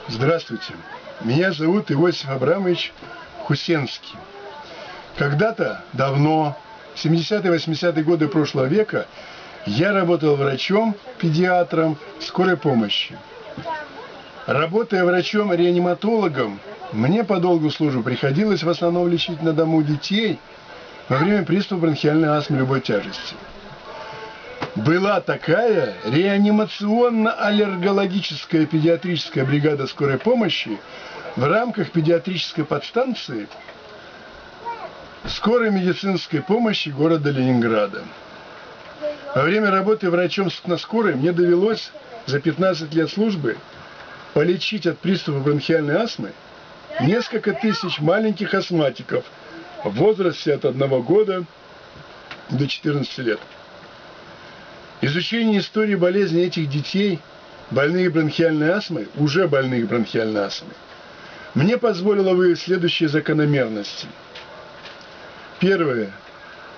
Здравствуйте, меня зовут Иосиф Абрамович Хусенский. Когда-то, давно, в 70-е, 80-е годы прошлого века, я работал врачом, педиатром скорой помощи. Работая врачом-реаниматологом, мне по долгу службы приходилось в основном лечить на дому детей во время приступа бронхиальной астмы любой тяжести. Была такая реанимационно-аллергологическая педиатрическая бригада скорой помощи в рамках педиатрической подстанции скорой медицинской помощи города Ленинграда. Во время работы врачом на скорой мне довелось за 15 лет службы полечить от приступа бронхиальной астмы несколько тысяч маленьких астматиков в возрасте от 1 года до 14 лет. Изучение истории болезни этих детей, больных бронхиальной астмой, уже больных бронхиальной астмой, мне позволило выявить следующие закономерности. Первое.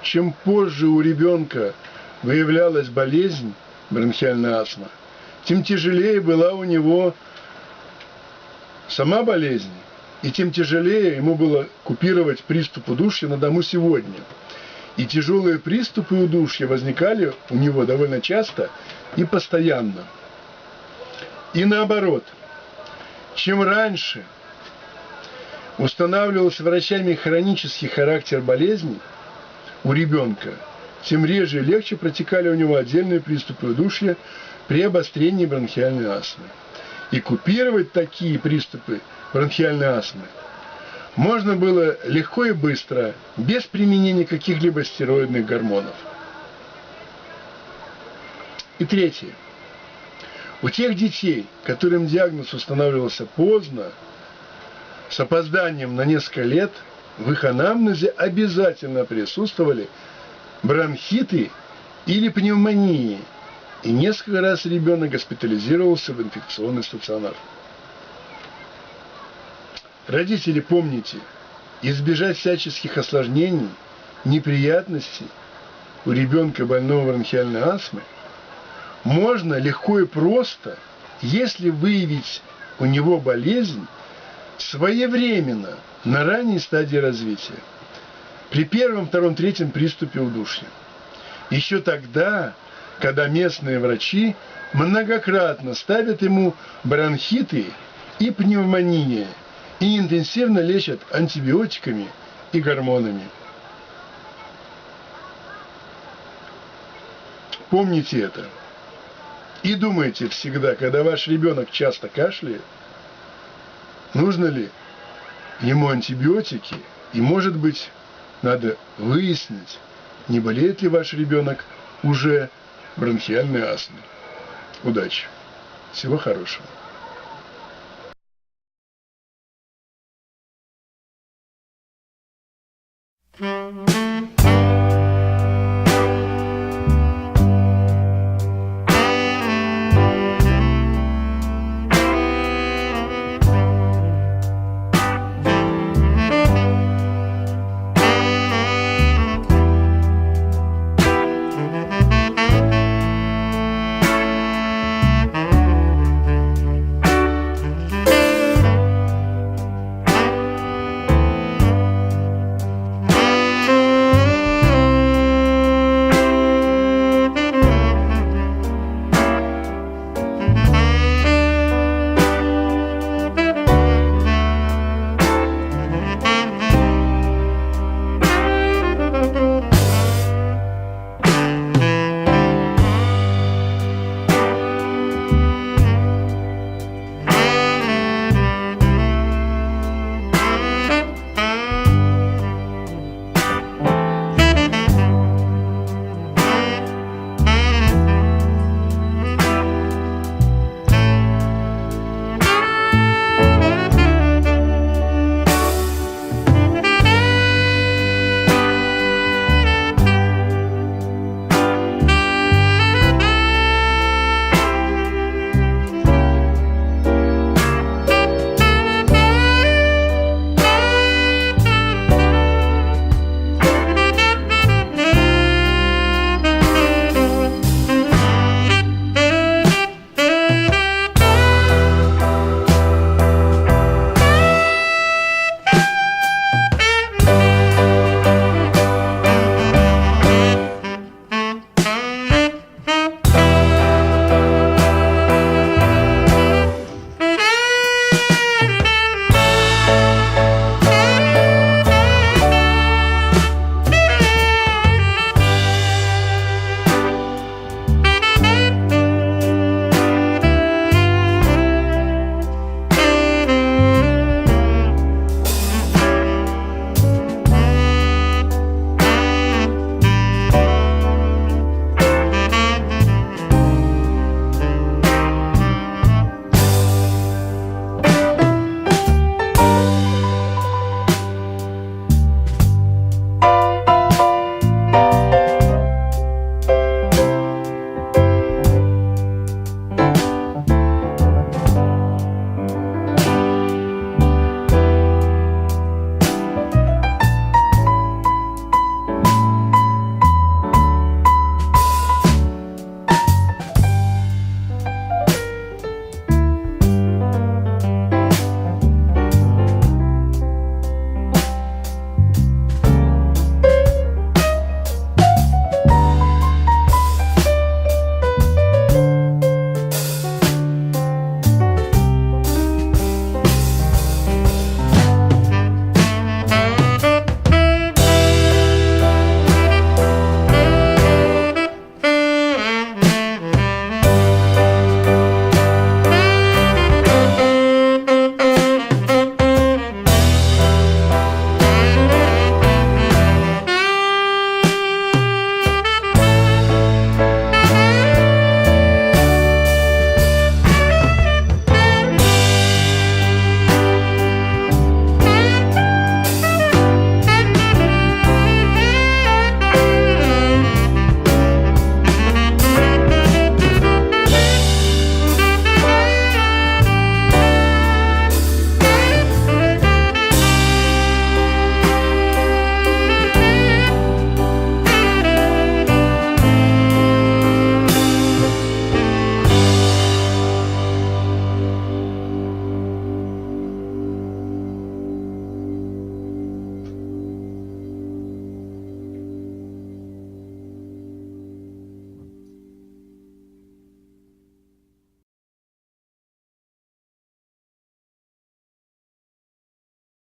Чем позже у ребенка выявлялась болезнь, бронхиальная астма, тем тяжелее была у него сама болезнь, и тем тяжелее ему было купировать приступ удушья на дому сегодня. И тяжелые приступы удушья возникали у него довольно часто и постоянно. И наоборот, чем раньше устанавливался врачами хронический характер болезни у ребенка, тем реже и легче протекали у него отдельные приступы удушья при обострении бронхиальной астмы. И купировать такие приступы бронхиальной астмы можно было легко и быстро, без применения каких-либо стероидных гормонов. И третье. У тех детей, которым диагноз устанавливался поздно, с опозданием на несколько лет, в их анамнезе обязательно присутствовали бронхиты или пневмонии, и несколько раз ребенок госпитализировался в инфекционный стационар. Родители, помните, избежать всяческих осложнений, неприятностей у ребенка больного бронхиальной астмой можно легко и просто, если выявить у него болезнь своевременно, на ранней стадии развития, при первом, втором, третьем приступе удушья. Еще тогда, когда местные врачи многократно ставят ему бронхиты и пневмонии, и интенсивно лечат антибиотиками и гормонами. Помните это. И думайте всегда, когда ваш ребенок часто кашляет, нужно ли ему антибиотики, и, может быть, надо выяснить, не болеет ли ваш ребенок уже бронхиальной астмой. Удачи! Всего хорошего! Mm-hmm.